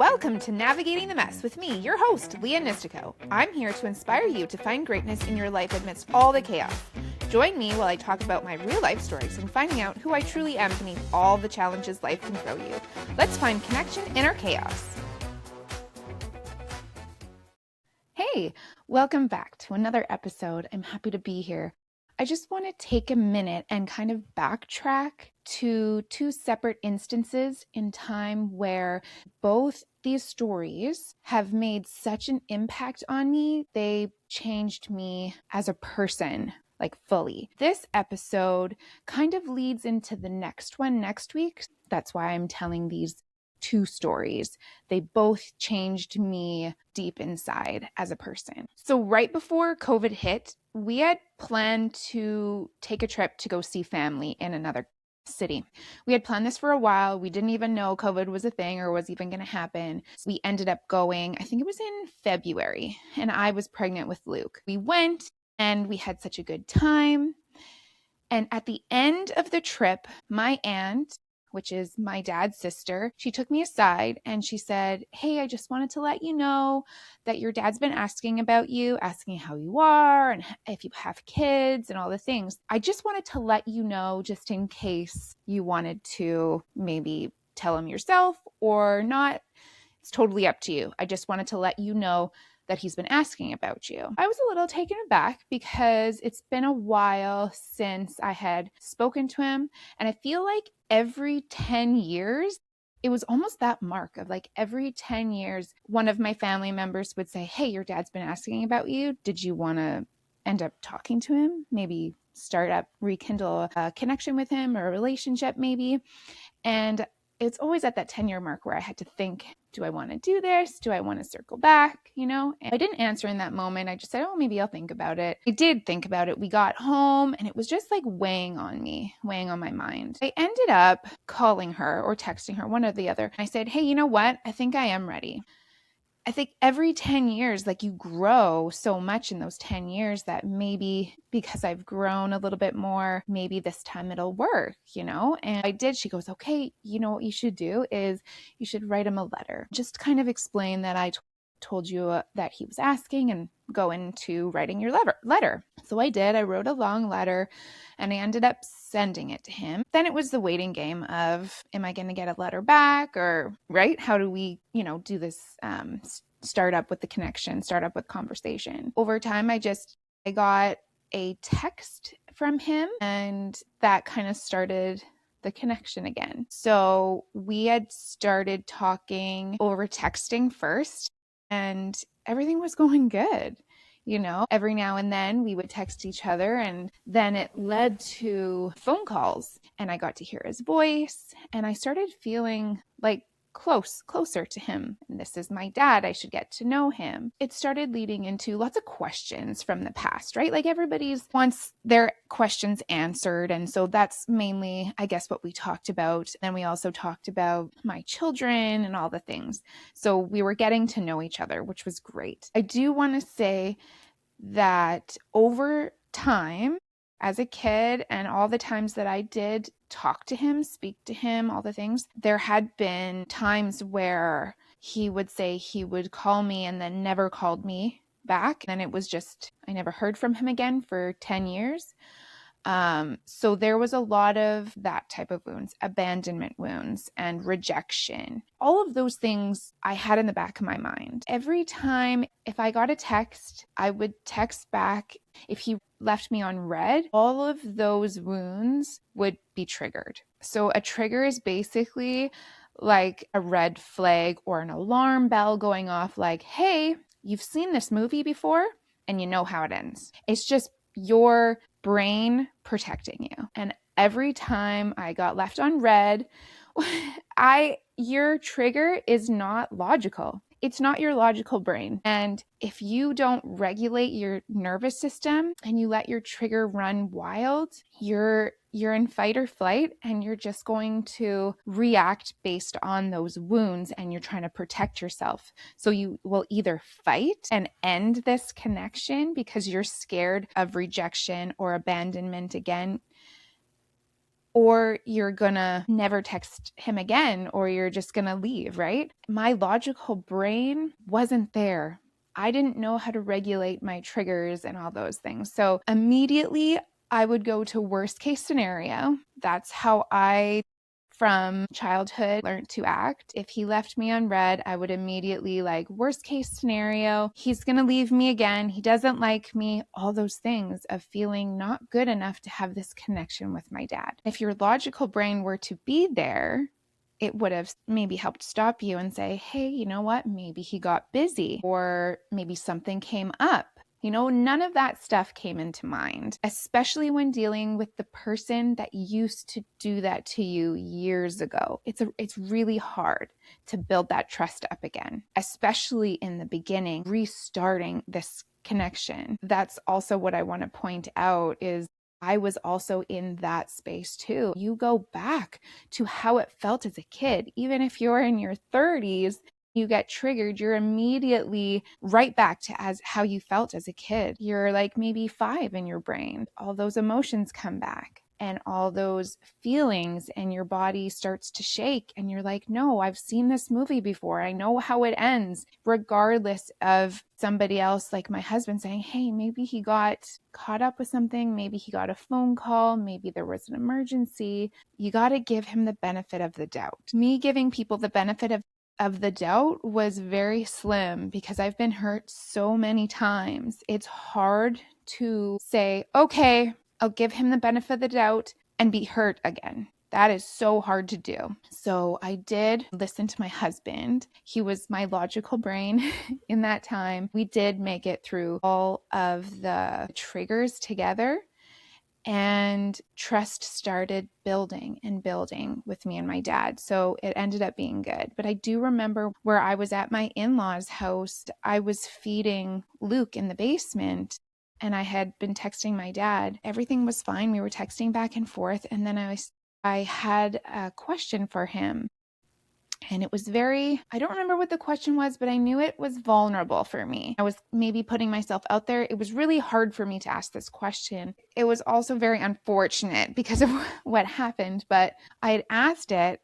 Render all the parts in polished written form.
Welcome to Navigating the Mess with me, your host, Leah Nistico. I'm here to inspire you to find greatness in your life amidst all the chaos. Join me while I talk about my real life stories and finding out who I truly am beneath all the challenges life can throw you. Let's find connection in our chaos. Hey, welcome back to another episode. I'm happy to be here. I just want to take a minute and kind of backtrack to two separate instances in time where both these stories have made such an impact on me. They changed me as a person, like fully. This episode kind of leads into the next one next week. That's why I'm telling these two stories. They both changed me deep inside as a person. So right before COVID hit, we had planned to take a trip to go see family in another city. We had planned this for a while. We didn't even know COVID was a thing or was even going to happen. So we ended up going, I think it was in February, and I was pregnant with Luke. We went and we had such a good time. And at the end of the trip, my aunt, which is my dad's sister, she took me aside and she said, "Hey, I just wanted to let you know that your dad's been asking about you, asking how you are and if you have kids and all the things. I just wanted to let you know just in case you wanted to maybe tell him yourself or not. It's totally up to you. I just wanted to let you know that he's been asking about you." I was a little taken aback because it's been a while since I had spoken to him. And I feel like every 10 years, it was almost that mark of like every 10 years, one of my family members would say, "Hey, your dad's been asking about you. Did you want to end up talking to him? Maybe rekindle a connection with him or a relationship maybe." And it's always at that 10-year mark where I had to think, do I want to do this? Do I want to circle back? And I didn't answer in that moment. I just said, oh, maybe I'll think about it. I did think about it. We got home and it was just like weighing on my mind. I ended up calling her or texting her, one or the other. I said, hey, you know what? I think I am ready. I think every 10 years, like you grow so much in those 10 years that maybe because I've grown a little bit more, maybe this time it'll work, And I did. She goes, okay, what you should do is you should write him a letter. Just kind of explain that I told you that he was asking and go into writing your letter. So I did. I wrote a long letter and I ended up sending it to him. Then it was the waiting game of, am I going to get a letter back or, right? How do we, do this, start up with the connection, start up with conversation. Over time, I got a text from him and that kind of started the connection again. So we had started talking over texting first and everything was going good. Every now and then we would text each other and then it led to phone calls and I got to hear his voice and I started feeling like closer to him. And this is my dad. I should get to know him. It started leading into lots of questions from the past, right? Like everybody's wants their questions answered. And so that's mainly, I guess, what we talked about. Then we also talked about my children and all the things. So we were getting to know each other, which was great. I do want to say that over time, as a kid and all the times that I did talk to him, speak to him, all the things, there had been times where he would say he would call me and then never called me back. And it was just, I never heard from him again for 10 years. So there was a lot of that type of wounds, abandonment wounds and rejection. All of those things I had in the back of my mind. Every time if I got a text, I would text back. If he left me on read, all of those wounds would be triggered. So a trigger is basically like a red flag or an alarm bell going off like, hey, you've seen this movie before and you know how it ends. It's just your brain protecting you. And every time I got left on red, your trigger is not logical. It's not your logical brain. And if you don't regulate your nervous system and you let your trigger run wild, you're in fight or flight and you're just going to react based on those wounds and you're trying to protect yourself. So you will either fight and end this connection because you're scared of rejection or abandonment again. or you're gonna never text him again, or you're just gonna leave, right? My logical brain wasn't there. I didn't know how to regulate my triggers and all those things. So immediately I would go to worst case scenario. That's how I, from childhood, learned to act. If he left me on red, I would immediately, like, worst case scenario, he's going to leave me again. He doesn't like me. All those things of feeling not good enough to have this connection with my dad. If your logical brain were to be there, it would have maybe helped stop you and say, hey, you know what? Maybe he got busy, or maybe something came up. None of that stuff came into mind, especially when dealing with the person that used to do that to you years ago. It's really hard to build that trust up again, especially in the beginning, restarting this connection. That's also what I want to point out is I was also in that space too. You go back to how it felt as a kid. Even if you're in your 30s, you get triggered, you're immediately right back to as how you felt as a kid. You're like maybe 5 in your brain. All those emotions come back and all those feelings, and your body starts to shake, and you're like, no, I've seen this movie before. I know how it ends, regardless of somebody else, like my husband, saying, hey, maybe he got caught up with something. Maybe he got a phone call. Maybe there was an emergency. You got to give him the benefit of the doubt. Me giving people the benefit of the doubt was very slim because I've been hurt so many times. It's hard to say, okay, I'll give him the benefit of the doubt and be hurt again. That is so hard to do. So I did listen to my husband. He was my logical brain in that time. We did make it through all of the triggers together. And trust started building and building with me and my dad. So it ended up being good. But I do remember where I was at my in-laws' house, I was feeding Luke in the basement, and I had been texting my dad. Everything was fine. We were texting back and forth. And then I had a question for him. And it was I don't remember what the question was, but I knew it was vulnerable for me. I was maybe putting myself out there. It was really hard for me to ask this question. It was also very unfortunate because of what happened, but I had asked it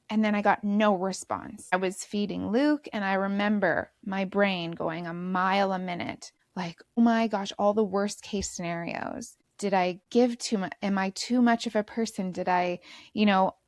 and then I got no response. I was feeding Luke, and I remember my brain going a mile a minute, like, oh my gosh, all the worst case scenarios. Did I give too much? Am I too much of a person? Did I,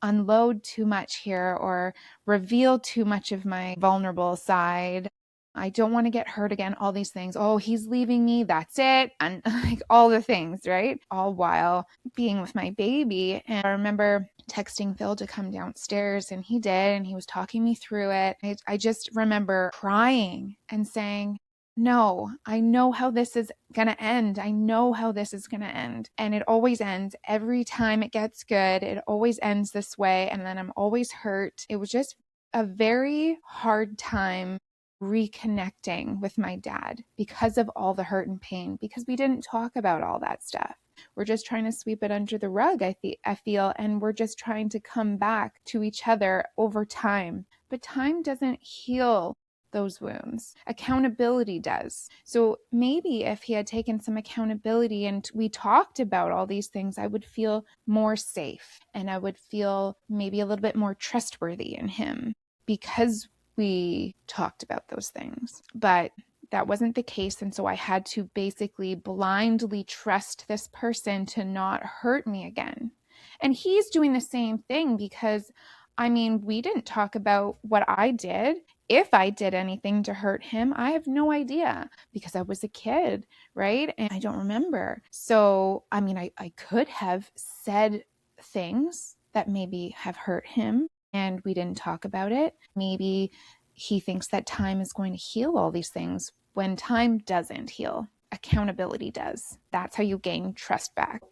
unload too much here or reveal too much of my vulnerable side? I don't want to get hurt again. All these things. Oh, he's leaving me. That's it. And like all the things, right? All while being with my baby. And I remember texting Phil to come downstairs, and he did. And he was talking me through it. I just remember crying and saying, no, I know how this is going to end. I know how this is going to end. And it always ends. Every time it gets good, it always ends this way. And then I'm always hurt. It was just a very hard time reconnecting with my dad because of all the hurt and pain, because we didn't talk about all that stuff. We're just trying to sweep it under the rug, I feel, and we're just trying to come back to each other over time. But time doesn't heal those wounds. Accountability does. So maybe if he had taken some accountability and we talked about all these things, I would feel more safe, and I would feel maybe a little bit more trustworthy in him because we talked about those things. But that wasn't the case. And so I had to basically blindly trust this person to not hurt me again. And he's doing the same thing because, we didn't talk about what I did. If I did anything to hurt him, I have no idea because I was a kid, right? And I don't remember. So, I could have said things that maybe have hurt him, and we didn't talk about it. Maybe he thinks that time is going to heal all these things when time doesn't heal. Accountability does. That's how you gain trust back.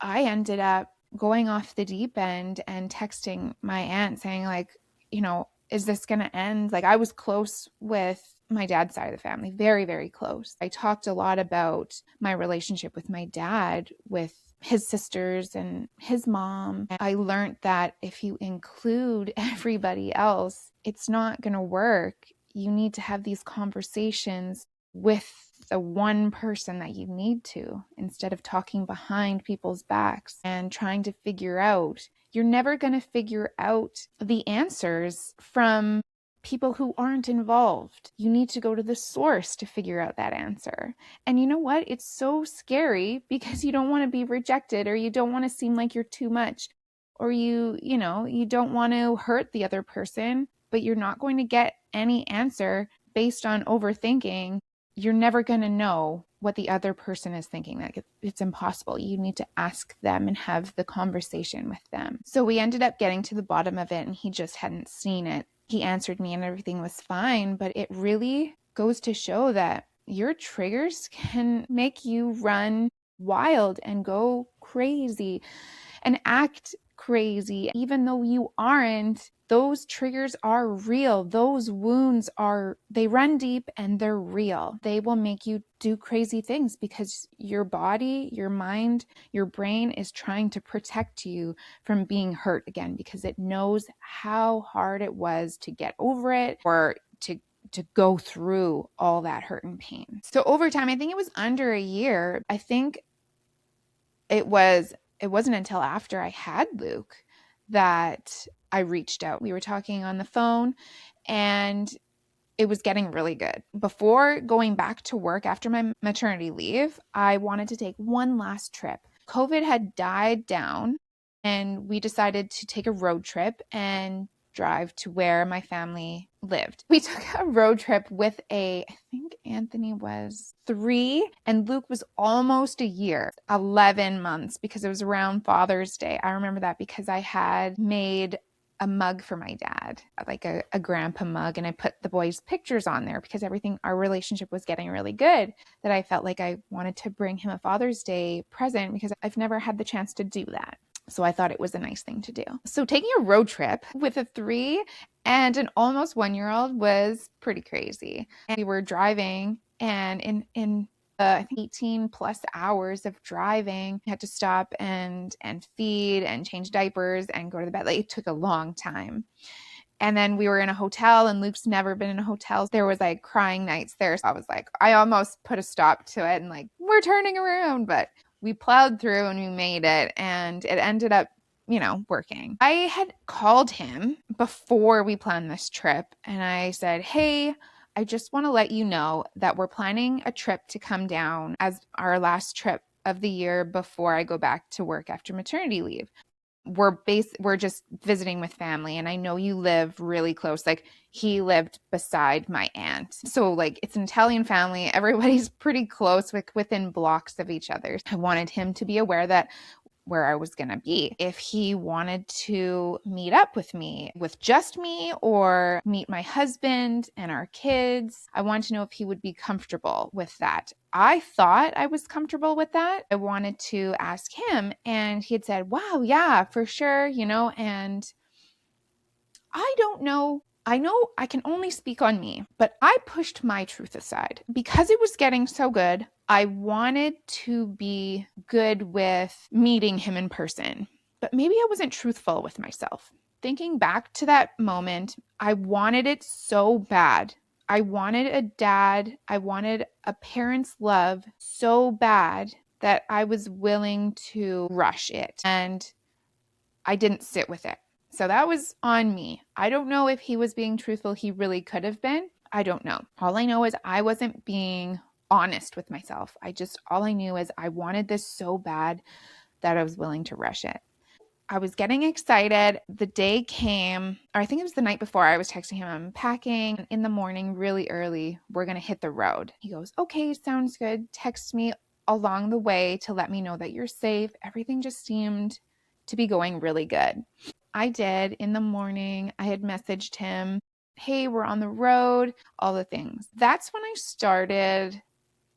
I ended up going off the deep end and texting my aunt saying, like, is this going to end? Like, I was close with my dad's side of the family, very, very close. I talked a lot about my relationship with my dad, with his sisters and his mom. I learned that if you include everybody else, it's not going to work. You need to have these conversations with the one person that you need to, instead of talking behind people's backs and trying to figure out. You're never going to figure out the answers from people who aren't involved. You need to go to the source to figure out that answer. And you know what? It's so scary because you don't want to be rejected, or you don't want to seem like you're too much, or you don't want to hurt the other person, but you're not going to get any answer based on overthinking. You're never going to know what the other person is thinking. Like, it's impossible. You need to ask them and have the conversation with them. So we ended up getting to the bottom of it, and he just hadn't seen it. He answered me and everything was fine, but it really goes to show that your triggers can make you run wild and go crazy and act crazy, even though you aren't. Those triggers are real. Those wounds they run deep and they're real. They will make you do crazy things because your body, your mind, your brain is trying to protect you from being hurt again, because it knows how hard it was to get over it, or to go through all that hurt and pain. So over time, I think it was under a year. I think it wasn't until after I had Luke that I reached out. We were talking on the phone, and it was getting really good. Before going back to work after my maternity leave, I wanted to take one last trip. COVID had died down, and we decided to take a road trip and drive to where my family lived. We took a road trip with I think Anthony was 3 and Luke was almost a year, 11 months, because it was around Father's Day. I remember that because I had made a mug for my dad, like a grandpa mug, and I put the boys' pictures on there because our relationship was getting really good, that I felt like I wanted to bring him a Father's Day present because I've never had the chance to do that. So I thought it was a nice thing to do. So taking a road trip with a 3 and an almost 1-year-old was pretty crazy. And we were driving, and in I think 18 plus hours of driving, we had to stop and feed and change diapers and go to the bed. Like, it took a long time. And then we were in a hotel, and Luke's never been in a hotel. There was like crying nights there. So I was like, I almost put a stop to it and like, we're turning around, but we plowed through and we made it, and it ended up, working. I had called him before we planned this trip, and I said, hey, I just want to let you know that we're planning a trip to come down as our last trip of the year before I go back to work after maternity leave. We're just visiting with family, and I know you live really close. Like, he lived beside my aunt. So like, it's an Italian family. Everybody's pretty close, within blocks of each other. I wanted him to be aware that where I was going to be. If he wanted to meet up with me, with just me, or meet my husband and our kids, I wanted to know if he would be comfortable with that. I thought I was comfortable with that. I wanted to ask him, and he had said, wow, yeah, for sure, and I don't know. I know I can only speak on me, but I pushed my truth aside because it was getting so good. I wanted to be good with meeting him in person, but maybe I wasn't truthful with myself. Thinking back to that moment, I wanted it so bad. I wanted a dad. I wanted a parent's love so bad that I was willing to rush it, and I didn't sit with it. So that was on me. I don't know if he was being truthful. He really could have been. I don't know. All I know is I wasn't being honest with myself. All I knew is I wanted this so bad that I was willing to rush it. I was getting excited. The day came, or I think it was the night before, I was texting him, I'm packing in the morning really early. We're going to hit the road. He goes, okay, sounds good. Text me along the way to let me know that you're safe. Everything just seemed to be going really good. I did. In the morning, I had messaged him, hey, we're on the road, all the things. That's when I started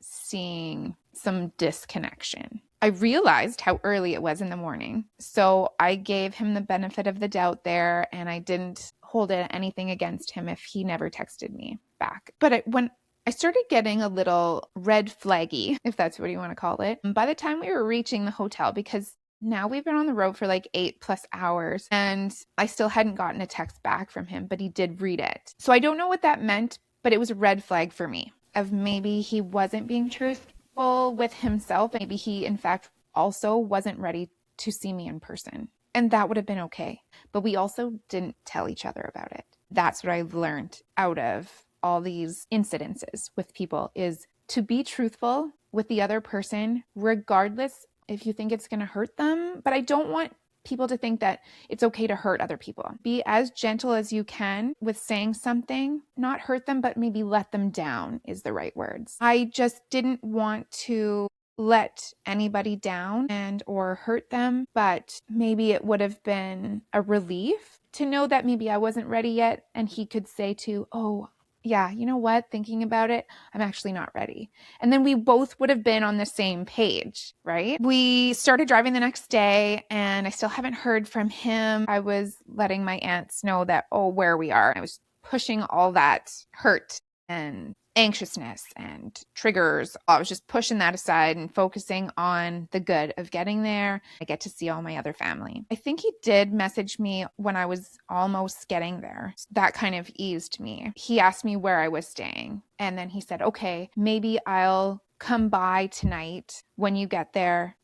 seeing some disconnection. I realized how early it was in the morning. So I gave him the benefit of the doubt there, and I didn't hold anything against him if he never texted me back. But when I started getting a little red flaggy, if that's what you want to call it, by the time we were reaching the hotel, because now we've been on the road for like 8+ hours, and I still hadn't gotten a text back from him, but he did read it. So I don't know what that meant, but it was a red flag for me. of maybe he wasn't being truthful with himself. Maybe he, in fact, also wasn't ready to see me in person. And that would have been okay. But we also didn't tell each other about it. That's what I learned out of all these incidences with people, is to be truthful with the other person, regardless if you think it's going to hurt them. But I don't want people to think that it's okay to hurt other people. Be as gentle as you can with saying something, not hurt them, but maybe let them down is the right words. I just didn't want to let anybody down and or hurt them, but maybe it would have been a relief to know that maybe I wasn't ready yet, and he could say to, oh, yeah, you know what, thinking about it, I'm actually not ready. And then we both would have been on the same page, right? We started driving the next day and I still haven't heard from him. I was letting my aunts know that, oh, where we are. I was pushing all that hurt and anxiousness and triggers. I was just pushing that aside and focusing on the good of getting there. I get to see all my other family. I think he did message me when I was almost getting there. That kind of eased me. He asked me where I was staying, and then he said, okay, maybe I'll come by tonight when you get there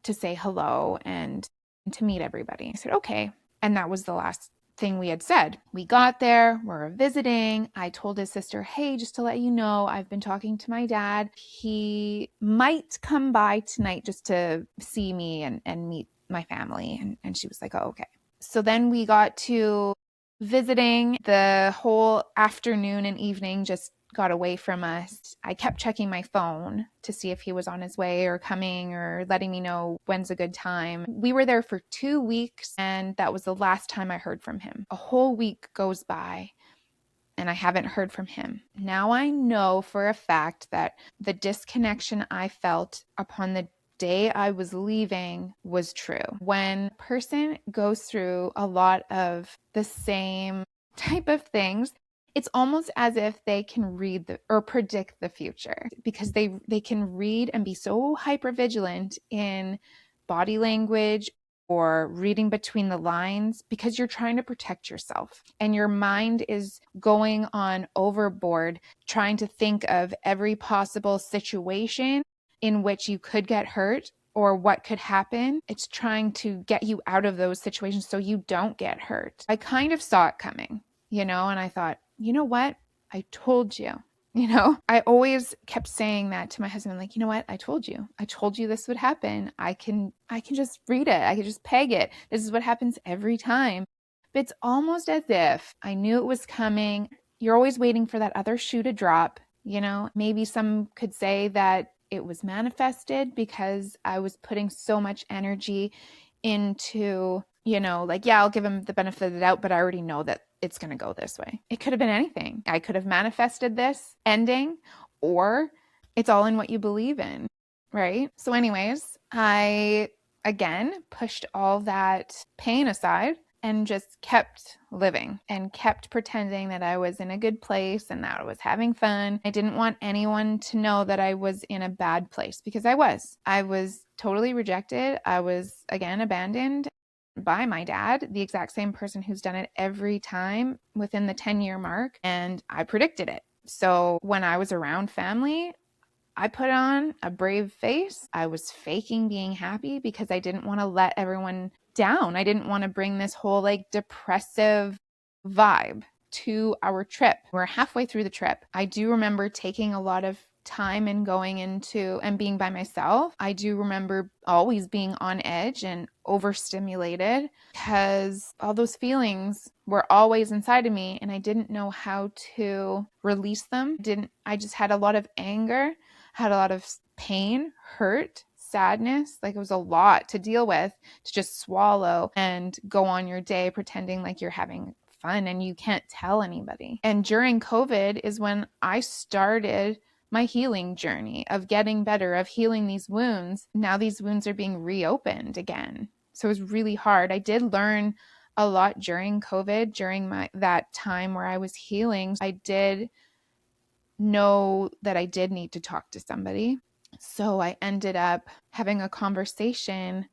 to say hello and to meet everybody. I said, okay. And that was the last thing we had said. We got there, we're visiting. I told his sister, hey, just to let you know, I've been talking to my dad. He might come by tonight just to see me and meet my family. And she was like, oh, okay. So then we got to visiting. The whole afternoon and evening just got away from us. I kept checking my phone to see if he was on his way or coming or letting me know when's a good time. We were there for 2 weeks, and that was the last time I heard from him. A whole week goes by and I haven't heard from him. Now I know for a fact that the disconnection I felt upon the day I was leaving was true. When a person goes through a lot of the same type of things, it's almost as if they can read or predict the future, because they can read and be so hyper vigilant in body language or reading between the lines, because you're trying to protect yourself and your mind is going on overboard trying to think of every possible situation in which you could get hurt or what could happen. It's trying to get you out of those situations so you don't get hurt. I kind of saw it coming, and I thought, you know what? I told you. I always kept saying that to my husband, like, you know what? I told you this would happen. I can just read it. I can just peg it. This is what happens every time. But it's almost as if I knew it was coming. You're always waiting for that other shoe to drop. Maybe some could say that it was manifested because I was putting so much energy into, like, yeah, I'll give him the benefit of the doubt, but I already know that it's going to go this way. It could have been anything. I could have manifested this ending, or it's all in what you believe in, right? So anyways, I again pushed all that pain aside and just kept living and kept pretending that I was in a good place and that I was having fun. I didn't want anyone to know that I was in a bad place, because I was. I was totally rejected. I was, again, abandoned by my dad, the exact same person who's done it every time within the 10-year mark, and I predicted it. So when I was around family, I put on a brave face. I was faking being happy because I didn't want to let everyone down. I didn't want to bring this whole like depressive vibe to our trip. We're halfway through the trip. I do remember taking a lot of time and going into and being by myself. I do remember always being on edge and overstimulated because all those feelings were always inside of me and I didn't know how to release them. I just had a lot of anger, had a lot of pain, hurt, sadness. Like, it was a lot to deal with, to just swallow and go on your day pretending like you're having fun and you can't tell anybody. And during COVID is when I started my healing journey of getting better, of healing these wounds. Now these wounds are being reopened again. So it was really hard. I did learn a lot during COVID, during that time where I was healing. I did know that I did need to talk to somebody. So I ended up having a conversation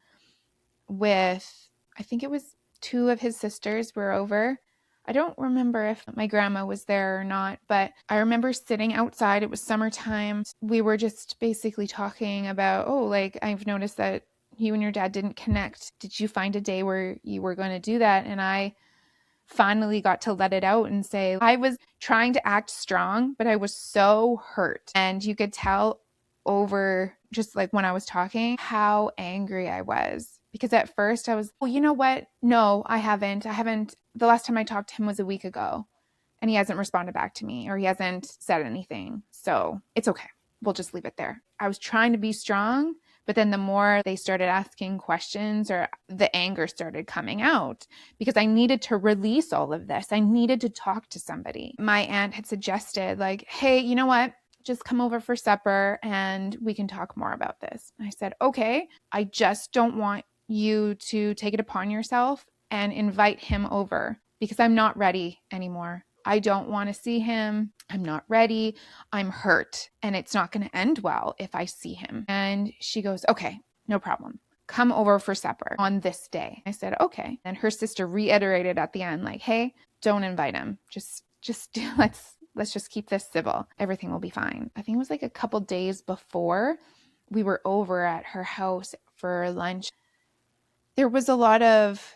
with, I think it was two of his sisters were over. I don't remember if my grandma was there or not, but I remember sitting outside. It was summertime. We were just basically talking about, oh, like, I've noticed that you and your dad didn't connect. Did you find a day where you were going to do that? And I finally got to let it out and say, I was trying to act strong, but I was so hurt. And you could tell over just like when I was talking how angry I was. Because at first I was, well, you know what? No, I haven't. The last time I talked to him was a week ago and he hasn't responded back to me or he hasn't said anything. So it's okay. We'll just leave it there. I was trying to be strong, but then the more they started asking questions or the anger started coming out because I needed to release all of this. I needed to talk to somebody. My aunt had suggested like, hey, you know what? Just come over for supper and we can talk more about this. I said, okay, I just don't want you to take it upon yourself and invite him over because I'm not ready anymore. I don't want to see him. I'm not ready. I'm hurt and it's not going to end well if I see him. And she goes, okay, no problem. Come over for supper on this day. I said, okay. And her sister reiterated at the end, like, hey, don't invite him. Just let's just keep this civil. Everything will be fine. I think it was like a couple days before we were over at her house for lunch. There was a lot of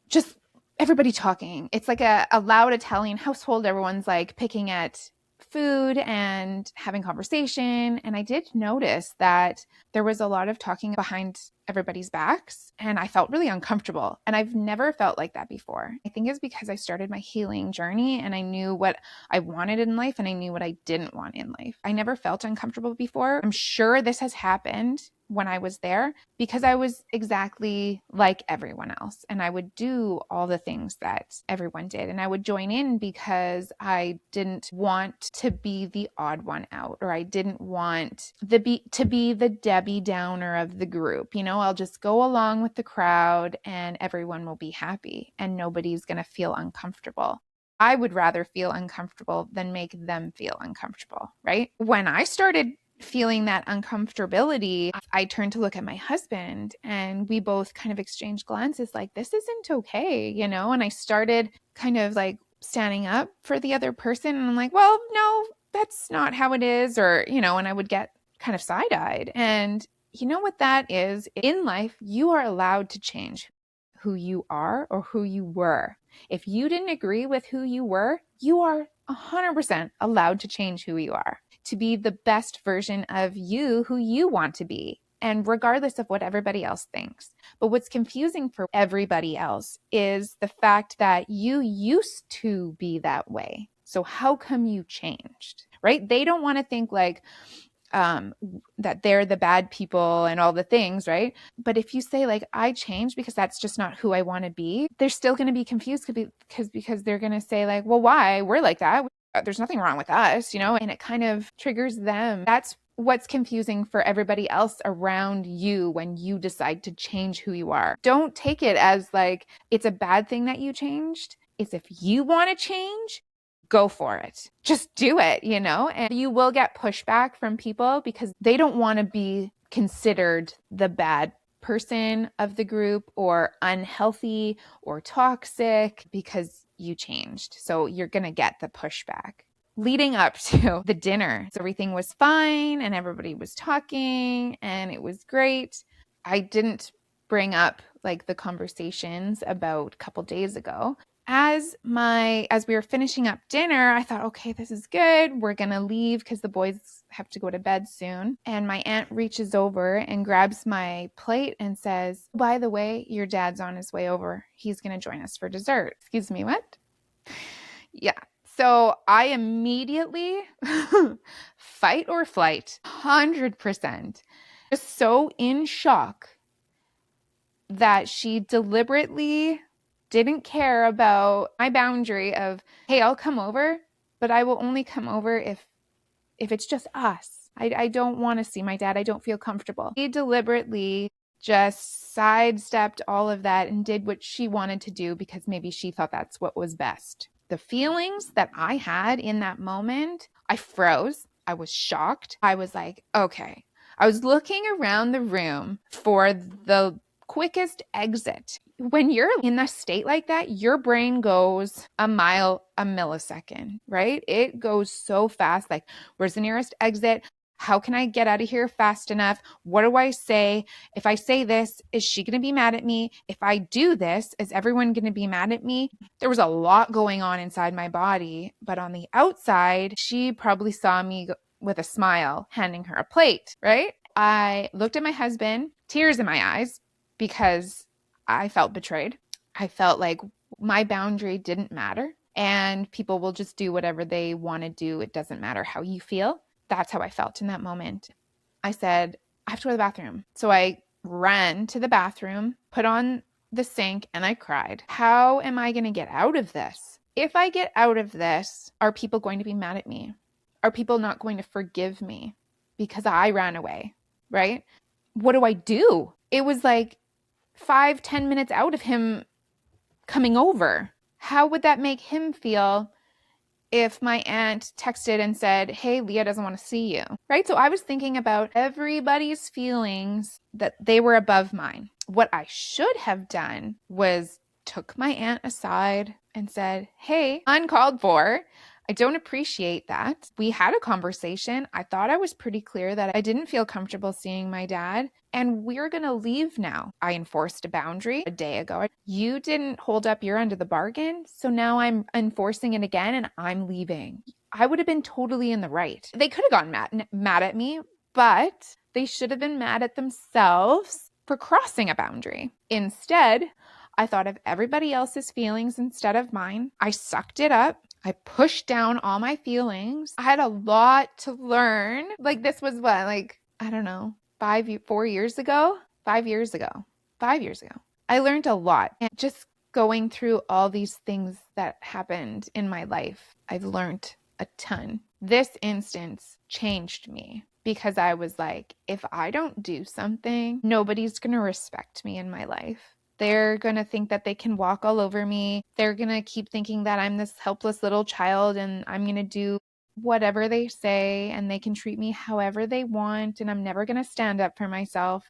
just everybody talking. It's like a loud Italian household. Everyone's like picking at food and having conversation. And I did notice that there was a lot of talking behind everybody's backs and I felt really uncomfortable. And I've never felt like that before. I think it's because I started my healing journey and I knew what I wanted in life and I knew what I didn't want in life. I never felt uncomfortable before. I'm sure this has happened when I was there because I was exactly like everyone else and I would do all the things that everyone did and I would join in because I didn't want to be the odd one out or I didn't want to be the Debbie Downer of the group. You know, I'll just go along with the crowd and everyone will be happy and nobody's going to feel uncomfortable. I would rather feel uncomfortable than make them feel uncomfortable, right? When I started feeling that uncomfortability, I turned to look at my husband and we both kind of exchanged glances like, this isn't okay, you know? And I started kind of like standing up for the other person. And I'm like, well, no, that's not how it is. Or, you know, and I would get kind of side-eyed. And you know what that is? In life, you are allowed to change who you are or who you were. If you didn't agree with who you were, you are 100% allowed to change who you are, to be the best version of you who you want to be, and regardless of what everybody else thinks. But what's confusing for everybody else is the fact that you used to be that way. So how come you changed, right? They don't want to think like, that they're the bad people and all the things, right? But if you say like, I changed because that's just not who I want to be, they're still going to be confused because they're going to say like, well, why? We're like that. There's nothing wrong with us, you know? And it kind of triggers them. That's what's confusing for everybody else around you when you decide to change who you are. Don't take it as like, it's a bad thing that you changed. It's if you want to change, go for it. Just do it, you know? And you will get pushback from people because they don't want to be considered the bad person of the group or unhealthy or toxic because you changed. So you're going to get the pushback. Leading up to the dinner, so everything was fine and everybody was talking and it was great. I didn't bring up like the conversations about a couple days ago. As we were finishing up dinner, I thought, okay, this is good. We're going to leave because the boys have to go to bed soon. And my aunt reaches over and grabs my plate and says, by the way, your dad's on his way over. He's going to join us for dessert. Excuse me, what? Yeah. So I immediately fight or flight, 100%. Just so in shock that she deliberately didn't care about my boundary of, hey, I'll come over, but I will only come over if it's just us. I don't want to see my dad. I don't feel comfortable. She deliberately just sidestepped all of that and did what she wanted to do because maybe she thought that's what was best. The feelings that I had in that moment, I froze. I was shocked. I was like, okay. I was looking around the room for the quickest exit. When you're in a state like that, your brain goes a mile a millisecond, right? It goes so fast. Like, where's the nearest exit? How can I get out of here fast enough? What do I say? If I say this, is she going to be mad at me? If I do this, is everyone going to be mad at me? There was a lot going on inside my body, but on the outside, she probably saw me with a smile handing her a plate, right? I looked at my husband, tears in my eyes, because I felt betrayed. I felt like my boundary didn't matter and people will just do whatever they want to do. It doesn't matter how you feel. That's how I felt in that moment. I said, I have to go to the bathroom. So I ran to the bathroom, put on the sink, and I cried. How am I going to get out of this? If I get out of this, are people going to be mad at me? Are people not going to forgive me because I ran away, right? What do I do? It was like 5-10 minutes out of him coming over. How would that make him feel if my aunt texted and said, hey, Leah doesn't want to see you, right? So I was thinking about everybody's feelings, that they were above mine. What I should have done was took my aunt aside and said, hey, uncalled for. I don't appreciate that. We had a conversation. I thought I was pretty clear that I didn't feel comfortable seeing my dad, and we're going to leave now. I enforced a boundary a day ago. You didn't hold up your end of the bargain, so now I'm enforcing it again and I'm leaving. I would have been totally in the right. They could have gotten mad at me, but they should have been mad at themselves for crossing a boundary. Instead, I thought of everybody else's feelings instead of mine. I sucked it up. I pushed down all my feelings. I had a lot to learn. Like, this was what, like, I don't know, 4 years ago? 5 years ago. 5 years ago. I learned a lot. And just going through all these things that happened in my life, I've learned a ton. This instance changed me because I was like, if I don't do something, nobody's going to respect me in my life. They're going to think that they can walk all over me. They're going to keep thinking that I'm this helpless little child and I'm going to do whatever they say and they can treat me however they want and I'm never going to stand up for myself.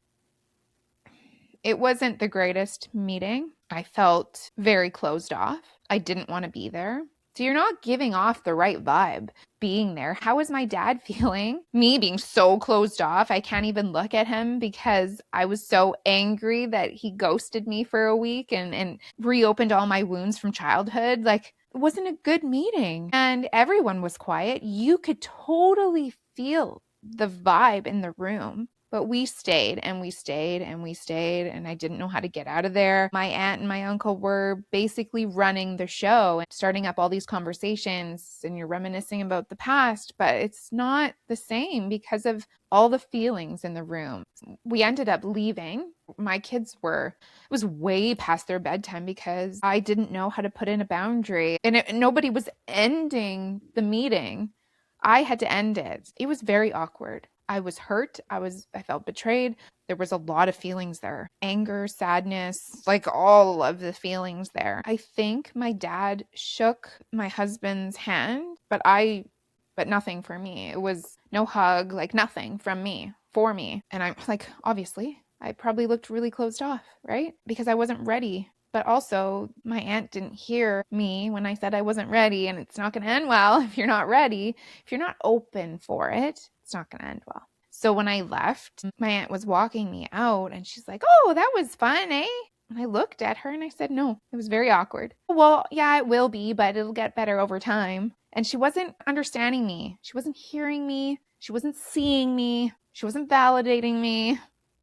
It wasn't the greatest meeting. I felt very closed off. I didn't want to be there. So you're not giving off the right vibe being there. How is my dad feeling? Me being so closed off. I can't even look at him because I was so angry that he ghosted me for a week and reopened all my wounds from childhood. Like, it wasn't a good meeting. And everyone was quiet. You could totally feel the vibe in the room. But we stayed and we stayed and we stayed, and I didn't know how to get out of there. My aunt and my uncle were basically running the show and starting up all these conversations, and you're reminiscing about the past, but it's not the same because of all the feelings in the room. We ended up leaving. My kids it was way past their bedtime because I didn't know how to put in a boundary, and nobody was ending the meeting. I had to end it. It was very awkward. I was hurt. I felt betrayed. There was a lot of feelings there. Anger, sadness, like all of the feelings there. I think my dad shook my husband's hand, but nothing for me. It was no hug, like nothing from me, for me. And I'm like, obviously, I probably looked really closed off, right? Because I wasn't ready. But also, my aunt didn't hear me when I said I wasn't ready, and it's not going to end well if you're not ready. If you're not open for it, it's not going to end well. So when I left, my aunt was walking me out, and she's like, oh, that was fun, eh? And I looked at her and I said, no, it was very awkward. Well, yeah, it will be, but it'll get better over time. And she wasn't understanding me. She wasn't hearing me. She wasn't seeing me. She wasn't validating me.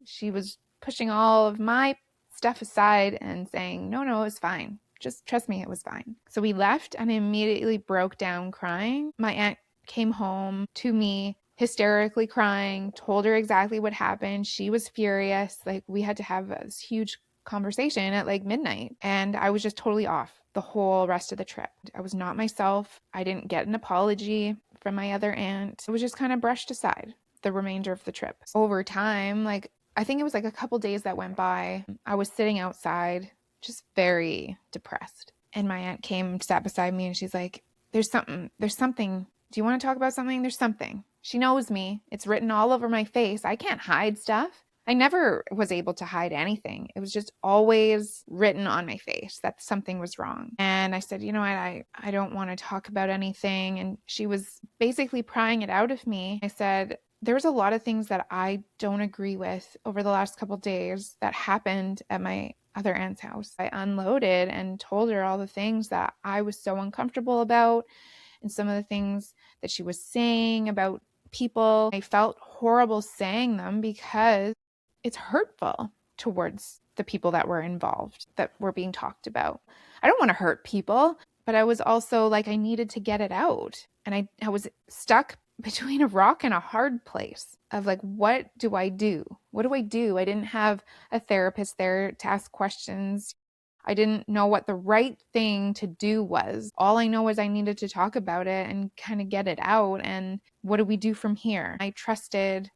She was pushing all of my stuff aside and saying, no, it was fine. Just trust me, it was fine. So we left and I immediately broke down crying. My aunt came home to me hysterically crying, told her exactly what happened. She was furious. Like, we had to have this huge conversation at like midnight, and I was just totally off the whole rest of the trip. I was not myself. I didn't get an apology from my other aunt. It was just kind of brushed aside the remainder of the trip. Over time, like, I think it was like a couple days that went by, I was sitting outside just very depressed, and my aunt came, sat beside me, and she's like, there's something. Do you want to talk about something? There's something. She knows me. It's written all over my face. I can't hide stuff. I never was able to hide anything. It was just always written on my face that something was wrong. And I said, you know what, I don't want to talk about anything. And she was basically prying it out of me. I said, there's a lot of things that I don't agree with over the last couple of days that happened at my other aunt's house. I unloaded and told her all the things that I was so uncomfortable about and some of the things that she was saying about people. I felt horrible saying them because it's hurtful towards the people that were involved, that were being talked about. I don't want to hurt people, but I was also like, I needed to get it out. And I was stuck between a rock and a hard place of like, what do I do? What do I do? I didn't have a therapist there to ask questions. I didn't know what the right thing to do was. All I know is I needed to talk about it and kind of get it out. And what do we do from here? I trusted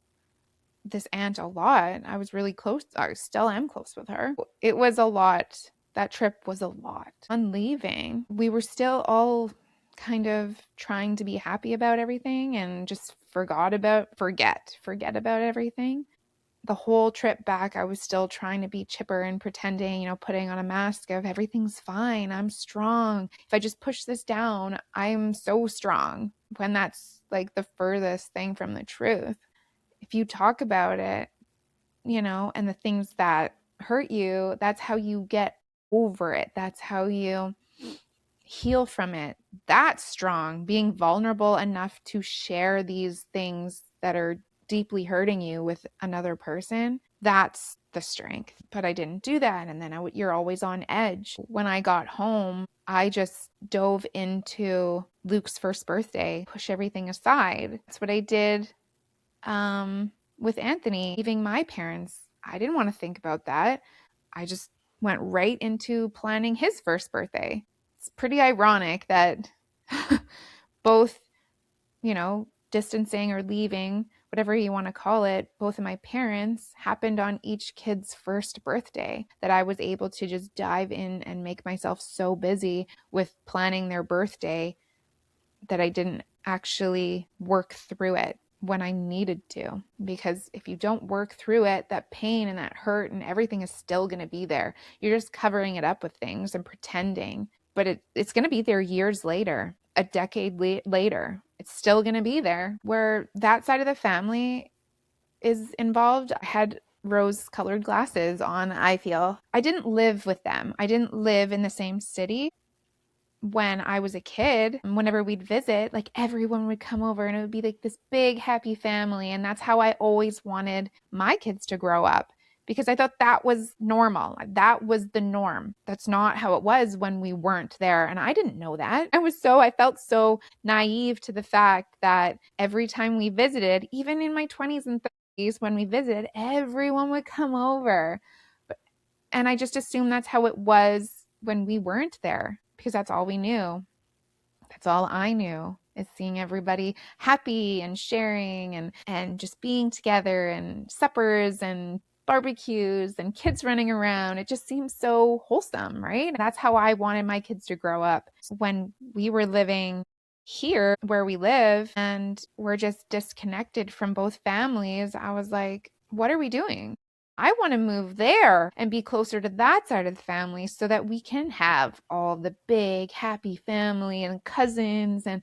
this aunt a lot. I was really close. I still am close with her. It was a lot. That trip was a lot. On leaving, we were still all kind of trying to be happy about everything and just forget about everything. The whole trip back, I was still trying to be chipper and pretending, putting on a mask of everything's fine. I'm strong. If I just push this down, I'm so strong, when that's like the furthest thing from the truth. If you talk about it, and the things that hurt you, that's how you get over it. That's how you heal from it. That's strong. Being vulnerable enough to share these things that are deeply hurting you with another person, that's the strength. But I didn't do that. And then you're always on edge. When I got home, I just dove into Luke's first birthday, push everything aside. That's what I did with Anthony leaving my parents. I didn't want to think about that. I just went right into planning his first birthday. It's pretty ironic that both, distancing or leaving, whatever you want to call it, both of my parents happened on each kid's first birthday, that I was able to just dive in and make myself so busy with planning their birthday that I didn't actually work through it when I needed to. Because if you don't work through it, that pain and that hurt and everything is still going to be there. You're just covering it up with things and pretending, but it's going to be there years later, a decade later. It's still going to be there. Where that side of the family is involved, I had rose-colored glasses on, I feel. I didn't live with them. I didn't live in the same city. When I was a kid, whenever we'd visit, like everyone would come over and it would be like this big happy family. And that's how I always wanted my kids to grow up, because I thought that was normal. That was the norm. That's not how it was when we weren't there. And I didn't know that. I felt so naive to the fact that every time we visited, even in my 20s and 30s, when we visited, everyone would come over. And I just assumed that's how it was when we weren't there, because that's all we knew. That's all I knew, is seeing everybody happy and sharing and just being together, and suppers and barbecues and kids running around. It just seems so wholesome, right? That's how I wanted my kids to grow up. When we were living here where we live and we're just disconnected from both families, I was like, what are we doing? I want to move there and be closer to that side of the family so that we can have all the big happy family and cousins and,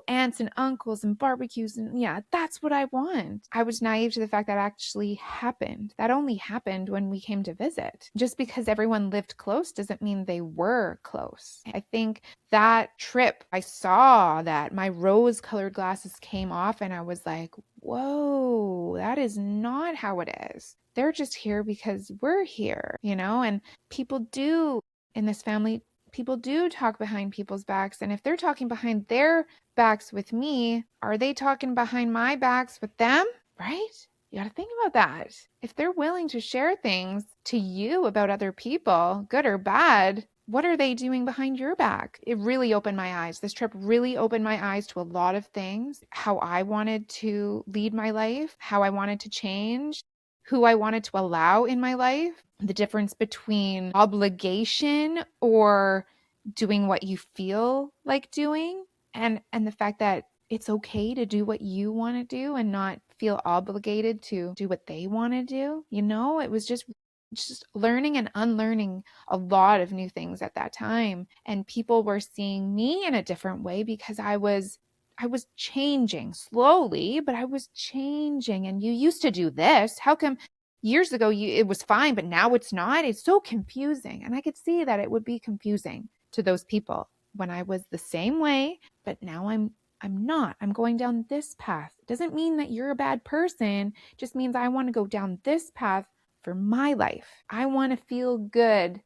aunts and uncles and barbecues. And yeah, that's what I want. I was naive to the fact that actually happened. That only happened when we came to visit. Just because everyone lived close doesn't mean they were close. I think that trip, I saw that my rose-colored glasses came off and I was like, whoa, that is not how it is. They're just here because we're here, and people do in this family, people do talk behind people's backs. And if they're talking behind their backs with me, are they talking behind my backs with them? Right? You got to think about that. If they're willing to share things to you about other people, good or bad, what are they doing behind your back? It really opened my eyes. This trip really opened my eyes to a lot of things, how I wanted to lead my life, how I wanted to change, who I wanted to allow in my life, the difference between obligation or doing what you feel like doing, and the fact that it's okay to do what you want to do and not feel obligated to do what they want to do. It was just learning and unlearning a lot of new things at that time. And people were seeing me in a different way because I was changing slowly, but I was changing. And you used to do this. How come years ago it was fine, but now it's not? It's so confusing. And I could see that it would be confusing to those people when I was the same way, but now I'm not. I'm going down this path. It doesn't mean that you're a bad person. It just means I want to go down this path for my life. I want to feel good.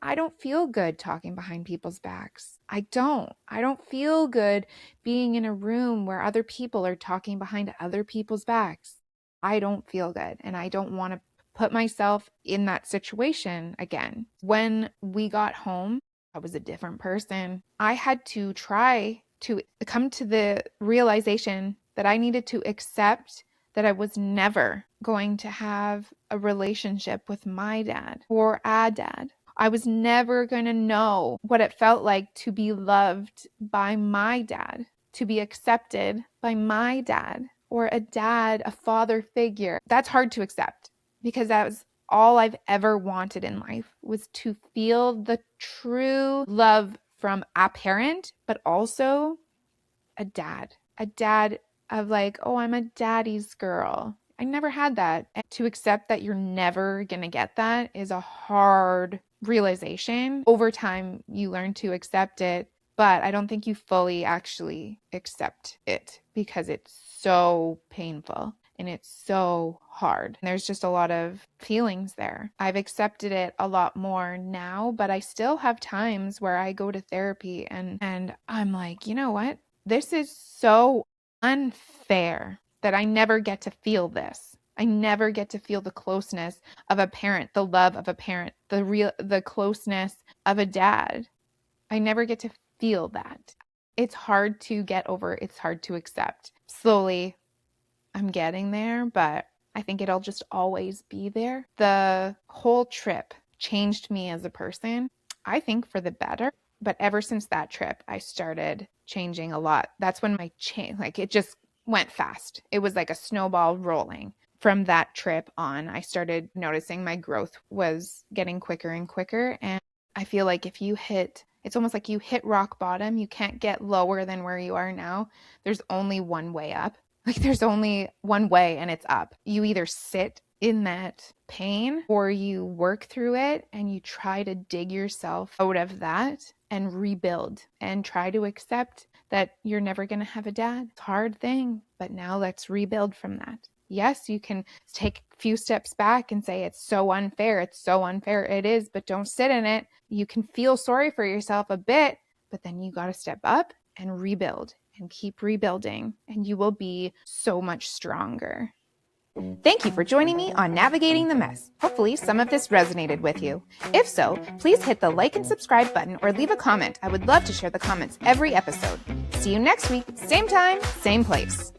I don't feel good talking behind people's backs. I don't feel good being in a room where other people are talking behind other people's backs. I don't feel good, and I don't want to put myself in that situation again. When we got home, I was a different person. I had to try to come to the realization that I needed to accept that I was never going to have a relationship with my dad or a dad. I was never going to know what it felt like to be loved by my dad, to be accepted by my dad or a father figure. That's hard to accept because that was all I've ever wanted in life, was to feel the true love from a parent, but also a dad of like, oh, I'm a daddy's girl. I never had that. And to accept that you're never going to get that is a hard realization. Over time, you learn to accept it, but I don't think you fully actually accept it because it's so painful and it's so hard. There's just a lot of feelings there. I've accepted it a lot more now, but I still have times where I go to therapy and I'm like, you know what? This is so unfair that I never get to feel this. I never get to feel the closeness of a parent, the love of a parent, the closeness of a dad. I never get to feel that. It's hard to get over. It's hard to accept. Slowly, I'm getting there, but I think it'll just always be there. The whole trip changed me as a person, I think for the better. But ever since that trip, I started changing a lot. That's when my change, like it just went fast. It was like a snowball rolling. From that trip on, I started noticing my growth was getting quicker and quicker. And I feel like it's almost like you hit rock bottom. You can't get lower than where you are now. There's only one way up. Like there's only one way and it's up. You either sit in that pain or you work through it and you try to dig yourself out of that and rebuild and try to accept that you're never going to have a dad. It's a hard thing, but now let's rebuild from that. Yes, you can take a few steps back and say, it's so unfair. It's so unfair. It is, but don't sit in it. You can feel sorry for yourself a bit, but then you got to step up and rebuild and keep rebuilding, and you will be so much stronger. Thank you for joining me on Navigating the Mess. Hopefully some of this resonated with you. If so, please hit the like and subscribe button or leave a comment. I would love to share the comments every episode. See you next week, same time, same place.